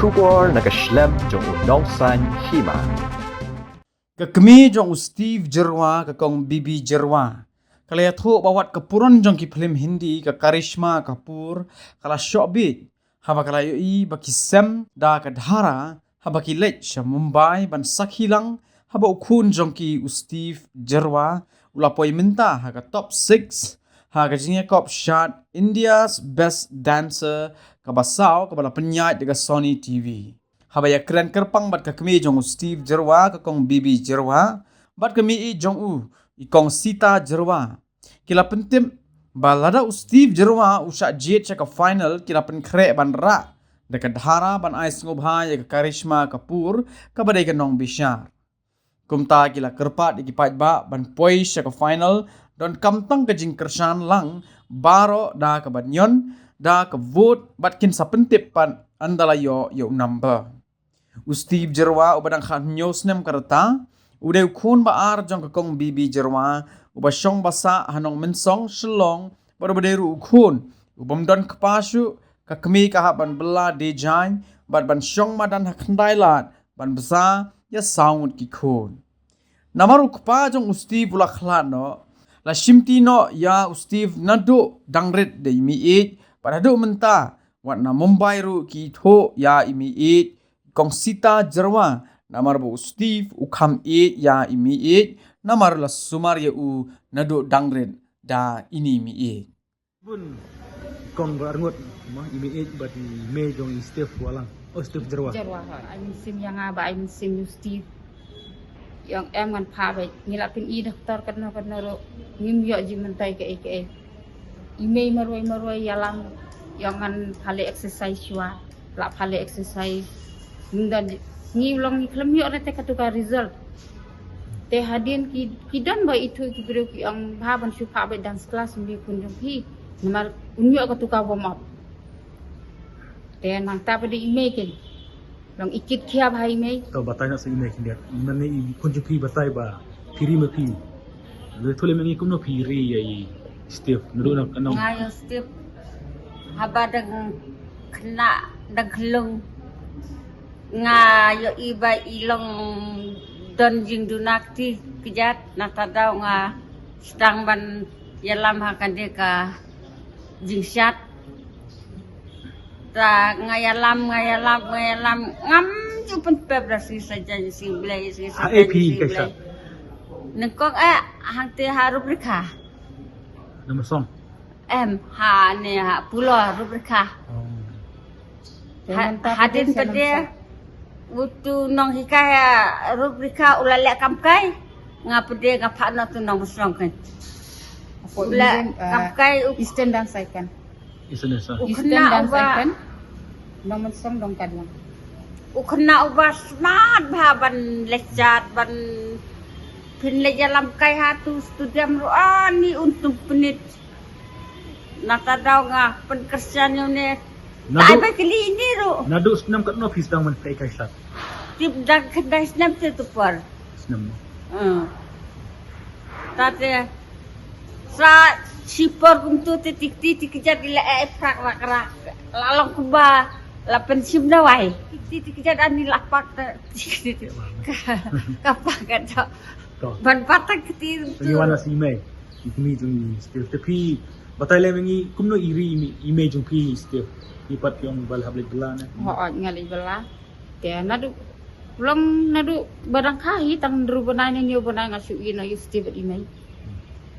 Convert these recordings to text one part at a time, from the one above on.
Shubor nakaslem jong unongsan hima. Kami jong Steve Jerwa kakong Bibi Jerwa. Kala yatho bawat kapuron jong ki film Hindi ka Karishma Kapoor kala Shobit haba kala yoi baki Sam da kadhara haba ki lech sa Mumbai ban sakhilang haba ukun jong ki Steve Jerwa ulapoi minta ha ka top 6 ha ka jinge kop shot India's best dancer kabasau kabala penyat dekat Sony TV. Habaya keren kerpang bat kami jong Steve Jerwa kakong Bibi Jerwa bat kami jong ikong Sita Jerwa. Kila pentim balada Steve Jerwa usak jet ka final kila pen krek ban ra dekat dhara ban ais ngobha ya Karishma Kapoor kabadai kenong Bishar. Kumta kila kerpat ikipat ba ban poi ka final don kamtang ke jing kersan lang baro da ka banyon da ka vote bat kin sa pentip pan andala yo number. Steve Jerwa ubadang khan news nem karata uday khun ba ar jong kakong Bibi Jerwa uba syong basa hanong mensong shlong baru baderu khun ubam don kpasu ka kami ka ban bela dejain bat ban syong madan hakndailat ban basa ya sound ki khun namaru kpa jong Steve ula khlano la shimti no ya Steve nadu dangret de imi it paradu menta wat na Mumbai ru ki tho ya imi it kong Sita Jerwa namar bu Steve ukham e ya imi e namar la sumar ya u nado dangren da ini mi e bun kong barangot mah imi e bat me jong Steve walang Steve Jerwa anh sim yang ba anh sim Steve yang em kan pha ba ngilapin I doktor kan ro ngim yo ji mentai ke email maroi yalang yang kan phale exercise wa la phale exercise dan ni ulang ni kelam yo rete katuka result te hadin ki don ba itu ki biro ki ang baban su pa ba dance class mbi kunjung hi namar unyo katuka warm up te nang ta pa di email ke long ikit khia bhai me to batay na sa email kindia mane kunju pi batay ba piri ma pi le thole mengi kumno piri ai Steve nuru na kanong ngayo Steve haba dang kena dang kelung nga yo iba ilong don jing dunakti kijat natadaw nga stang ban yalam hakan de ka jing syat ta nga yalam ngam jupen pebrasi saja si blay si AP kesa nengkok hang te harubrika nama song ha ne ha pulo rubrika hadin pada Wutu nong hikaya rubrika ulalek kamkai ngapede ngapana tu nong musrong kan. Ula kamkai Eastern dance kan. Eastern dance kan. Nong musrong dong kadang. Ukna ubas smart ban lechat ban pin lejalam kai hatu studiam ruani untuk penit. Nata daw nga penkersian yo ne Ay ba kili ini ro. Nadu senam kat no office dang man kai shot. Tip dag kedai senam tu par. Senam. Tate sa sipor kuntu titik kejat ila prak rak lalong kuba la pensim dawai. Titik kejat ani lapak kapak kan. Ban patak ketir. Bagaimana si Mei? Ini tu Steve tapi batay le mengi kumno iri image jong pi Steve. Ipat yung balhablik bela na. Oo, ngali bela. Kaya nadu nadu barang kahi tang dru banay niyo banay nga suin na Steve imay.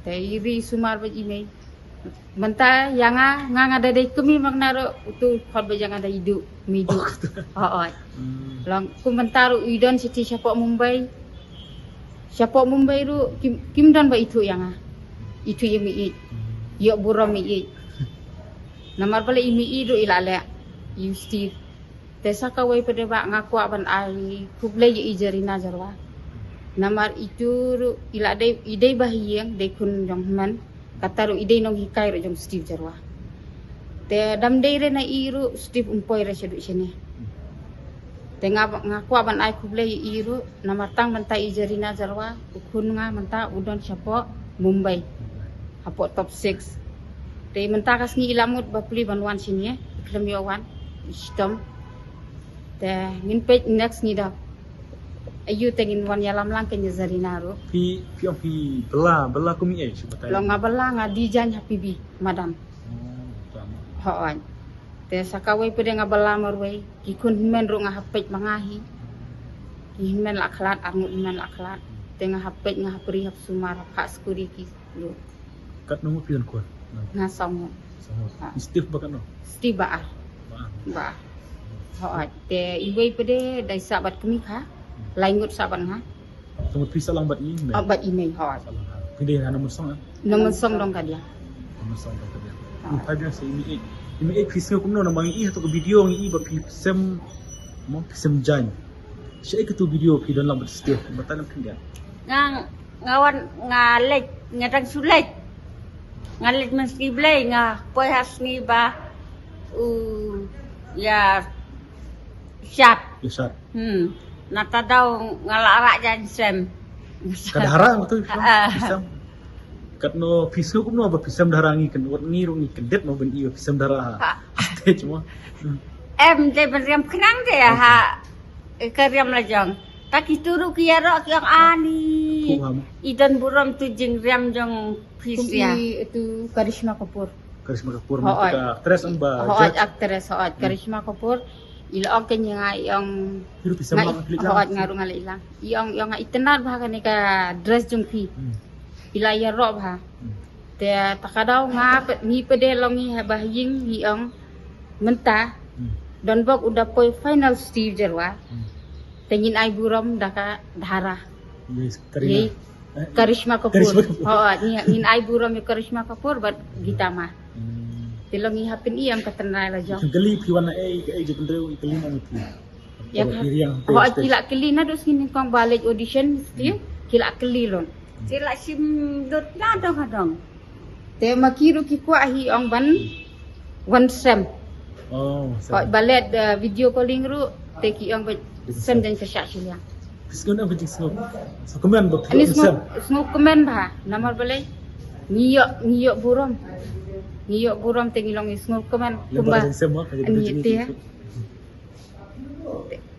Kaya iri sumar ba imay. Manta yanga nga daday kami magnaro utu khod ba yanga daidu midu. Oo. Lang kumantaro idon siti siapa Mumbai. Siapa Mumbai ru kim dan ba itu yanga. Itu yung mi. Yo buram mi. Namar bala imi ido ilale you Steve tesa kawai pada ba ngaku aban ai kuble ye ijarina jarwa namar itu ilade ide bahiyang de kun jong man kataru ide nong hikai ro jong Steve jarwa te dam de re na iru Steve umpoi re sedu sini te ngaku aban ai kuble ye iru namar tang menta ijarina jarwa ukun nga menta udon siapa Mumbai hapo top 6 Te mentakas ni ilamut bapuli banwan sini ya, iklam yawan, istom. Te ngin pej next ni dah. Ayu tengin wan yalam lang kenya zarinaro. Pi bela kumi batai. Lo ngabala nga dijan happy bi madam. Tama. Hoan. Te sakawai pede ngabala marwai ki kun men ro nga hapej mangahi. Ki men la khalat arngut men la khalat. Te nga hapej nga hapri hap sumar hak skuri ki lu. Kat nunggu pion kuat. Nga song Sama. Steve bakat no. sti baar. Ba. Hoan. Te iwai pede dai sabat kami kha. Laingut sabat nga. Tunggu pisa lambat ini. Obat email hoan. Pindah nama song. Naman song dong kadia. Nama song bakat dia. Umpai dia saya ini kisah kumno nama ini atau video ini bagi sem mau sem jan. Saya ikut video video lambat Steve. Batal nak pindah. Ngawan ngalet ngadang sulet ngalet meski blay nga poi hasni ba ya syat Isat. nata daw ngalara jan sem Kadharang betul. Pisam. Kat no pisau kumno ba pisam darangi kan wat ngiru ni kedet no ben iyo pisam darah. Stage mo. em de beriam kenang de ha keriam lajang tak ituru kiara yang ani Kuham. idan buram tu jeng riam jong pisya Kumi itu Karisma Kapoor. Karisma Kapoor Hoot. kita tres ang ba. Hoat aktres hoat Karisma Kapoor. Ilaog kanya nga yung Hiru pisam lang pilit hoat lang. nga ro nga ilang. Yung nga itenar ba kani ka dress jung pi. Ila ya ro ba. Te takadaw nga ni pede long ni bahing yung menta don bog udah poi final Steve Jerwa. Tengin ay buram daka dhara. Yes, Yei Karina. Karisma Kapoor. Karisma Kapoor. Hoat ni ay buram yung Karisma Kapoor bat gitama. Tilong ihapin iyang katanay la jong. Kali piwana je pendreu ikali na pi. Ya kan. Kila keli na dos kini kong balik audition Steve. Kila keli lon. sila sim dot na dong hadong Te makiru ki kwa hi ong ban one sem. Oh, Kau balet video calling ru te ki ong ban sem dan kesyak silia. Piskon ang bijing snow. So kemen ba Ani pisam. semua komen bah. Namar balai. Ngiyok buram. Ngiyok buram te ngilong semua komen Lebar kumba. jeng sem mo kaya Ani bijing te ni. ya.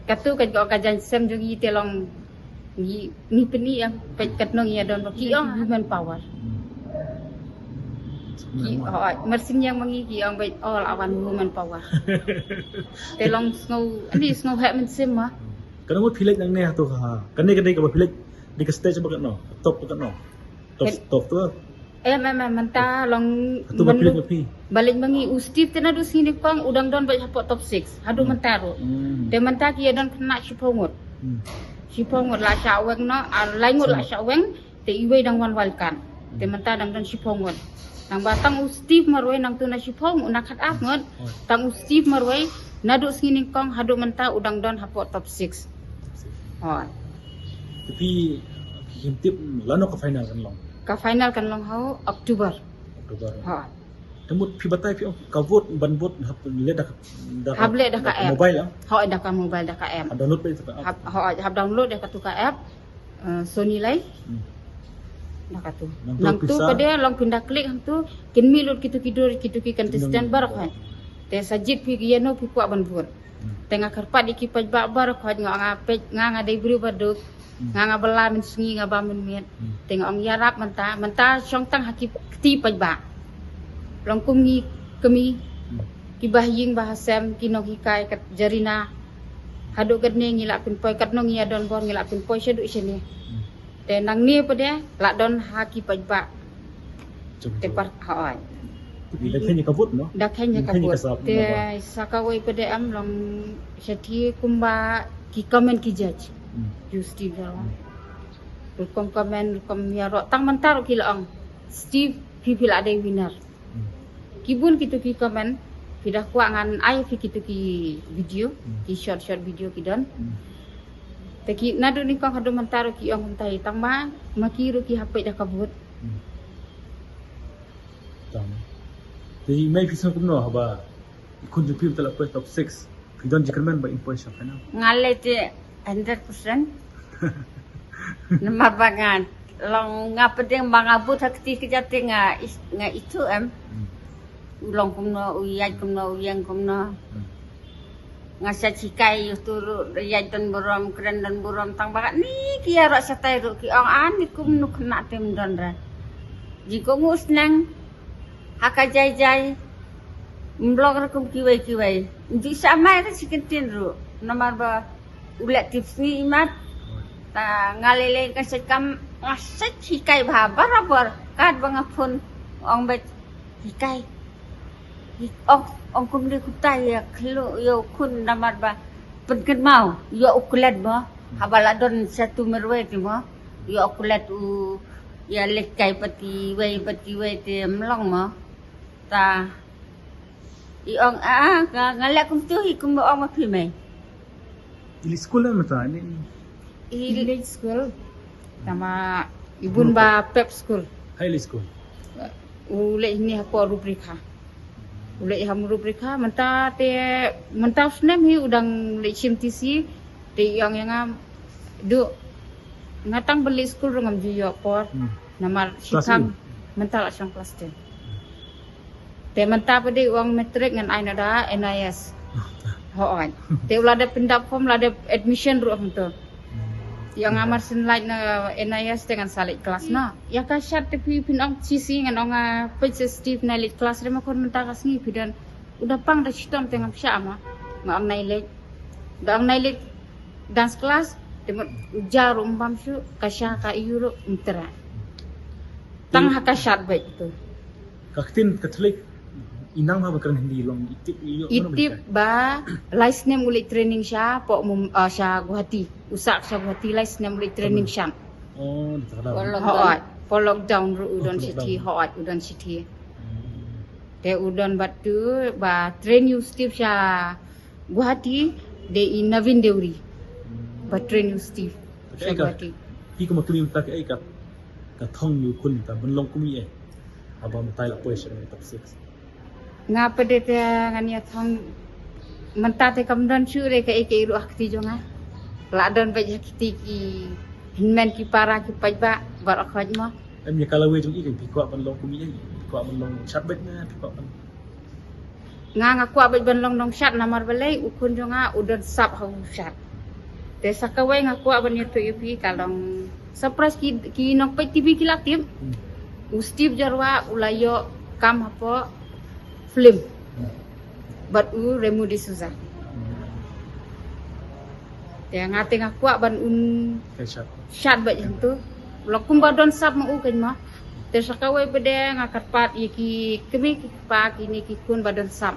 Katu kan kau kajan sem jungi te long ni peni yang pet katnong ya don ki ong human power. Ki mersing yang mangi ki ong bet all awan woman power. Te long snow hak men sem mah. Kana mo pilit nang ne to ha. Kanai ka ba pilit di ka stage bakat no. Top bakat no. Top tu. Menta long Atu ba pilit pi. balik mangi Steve tena du sini kong udang don bat hapot top 6. Hadu mentaro. Te menta ki don kena sipongot. Sipongot la syaweng no, laingut la syaweng te iwe dang wan walkan. Te menta dang don sipongot. Nang batang Steve marway nang tu na sipong unakat afngot. Tang Steve marway naduk sini kong hadu menta udang don hapot top 6. Hoi. Tapi hintip lano ka final kan long. Ka final kan long hau Oktober. Oktober. Hoi. Temut pi batai pi ka vote ban vote hap le dah Hable dah ka app. mobile ah. Hoi dah ka mobile dah ka app. Download pa ito. Hab download dah ka tu ka app. Sony Live. Dah ka tu. Nang tu pisah. pada long pindah klik hang tu kin milut kitu ki contestant barak kan. Te sajit pi giano pi kuat ban buat. Tengah kerpat dikipaj babar ko nga nga dai bru baduk. Nga bela men singi nga ba men miet. Tengah ong yarap menta syong tang haki ti paj ba. Long kumngi kami kibahing bahasam kinong hikai kat jarina. Hadu gadne ngilapin poi kat nong ya don bon ngilapin poi syadu sini. Te nang ni pada la don haki paj ba. Te par haoi. Bila kanya ka vote no. Dah kanya Kanya kaput. kasap, Te sakawai pada am long syati kumba ki komen ki judge. Justi dalam. Rukom komen rukom ya ro tang mentar ki laong. Steve pipil ada winner. Kibun kitu ki komen pidah kuat ngan ai fi kitu ki video, ki short video ki don. Te ki nadu ni kong hadu mentar ki ong mentai tang ma makiru ki hapai dah kabut. Tam. Jadi mai pisau kumno ba. Kun jupi betul apa top 6. Pidon jikerman ba impost final. ngalet 100% nomor bangan long ngapedeng bangabut hakti kejati nga itu ulong kumno uyaj kumno uyang kumno ngasa cikai yu turu yai dan buram keren dan buram tang bakat ni kia rak satai ru ki ong ani kum nu kena tem don ra jiko ngus nang haka jai mblog ra kum kiwai di samai ra sikentin ru nomor ba ulat tips ni imat ta ngalele ka sekam ngasa cikai barabar kad bangapun ong bet cikai ông cũng đi cũng tay kalau yo kun namar ba penken mau yo ukulat ba habala don satu merwe ti mo yo ukulat u ya lekai pati wei ti melong mo ta i ong ngalak kum tu hi kum ong ma phi mai Ili sekolah mata ni. village school sama ibun ba pep school High school. ule ini apa rubrika ule ham rubrika menta snem hi udang le CMTC te yang du ngatang beli school rongam jiyo por namar sikang menta la sang kelas 10 te menta pade uang metrik ngan aina da NIS hoan te ulada pindap form lada admission ru amto yang amar senlait na NIS dengan salik kelas na ya ka syat tapi pinang sisi ngan onga positif na lit kelas re makon mentakas ni bidan udah pang da sitom tengam syama ngam nailet dang nailet dance class demot ujar umpam syu kasya ka euro intera tang haka syat baik itu Kaktin Katolik inang ma bakran hindi long itip ba license name ulit training siya po siya Guwahati usak sa Guwahati license name ulit training siya Oh, tak ada. hoat po lockdown ru udon city hoat udon city te udon batu ba train you steve siya Guwahati de in Navin Deuri ba train you steve siya Guwahati Hi ko maklim tak ai ka thong yu kun ta benlong kumi abang tai la pois top 6 nga pede te ngania thong mentate kamdan shure ka eke iru akti jonga la don ba jakiti ki hinmen ki para ki pajba bar akhaj mo em ya kala we jong i kan pikwa benlong kumi pikwa benlong chat bet na pikwa ban nga kwa ba ban long shat namar balai ukun jonga udon sap hau shat te sakawai nga kwa ban yetu yupi kalong surprise ki nong pe TV ki laktip Steve Jarwa ulayo kam hapo film bat u Remu de Souza te ngate ngakwa ban un kai chat shat ba yang tu lokum badon sap ma u kan ma te sakawai pede ngakat pat iki kemi ki pa kini ki kun badon sap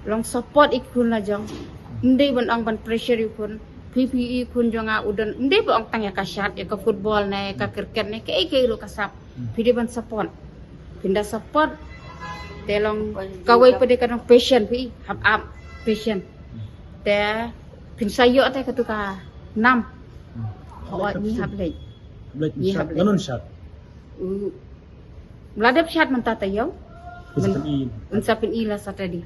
long support ikun la jong ndai ban ang ban pressure ikun PPE kun jonga udon ndai ba ang tang ya ka shat ya ka football na ka cricket na ke ru kasap pide ban support pindah support telong kawai pada kadang patient pi hap up patient te pin sayo te katuka 6 hawat ni hap lei black Ni chat hablay. ganon chat meladap shat mentatayaw Kusitan i unsapin ila sa tadi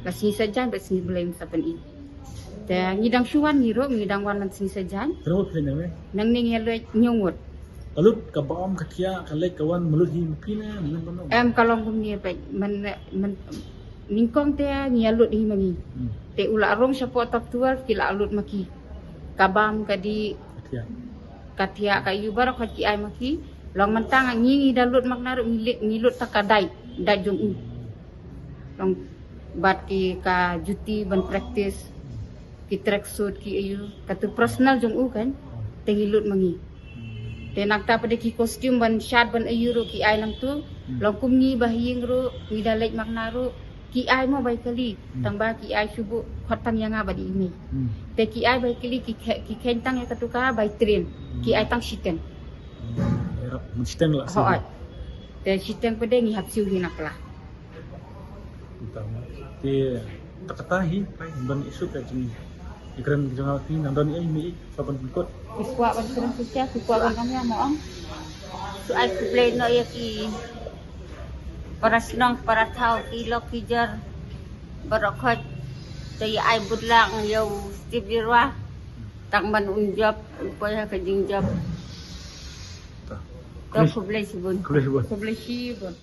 kasi sajan bet sini belai unsapin i te ngidang syuan ngiro ngidang wanan sini sajan kenapa pilih ni nang ning yelo nyungut Alut ka baam katia kalek kawan melut hi pina menon kalau gumni baik men ningkong te ngialut hi mangi te ula rong siya po top 12 kila alut maki kabam kadi katia katia kayu barak ki ay maki long mentang ngingi dalut maknaru ngilut takadai da jung long bat ki ka juti ban practice ki tracksuit ki ayu katu personal jung kan te ngilut mangi te nakta pada ki kostum ban shirt ban ayuro ki ay lang tu long kumni bahiyeng ro ni dalek maknaru ki ay mo bay kali tangba ki ay subu khatang yang ba di ini te ki ay bay kali ki kentang ya katuka bay train ki ay tang shiten erap mensiten la hoat te shiten pada ngi hap siu hinaklah utama te takatahi pai ban isu ka jing ikran jangan ni nandan ai mi saban bikot kuat ban kurang susah kuat ban kami mo ang Soal play no ya ki para senang para tahu kilo kijar berokot saya ai budlang yo Steve Jirwa tak man unjab upaya ka jingjab ta to kublay sibun kuliah buat sebelah si bon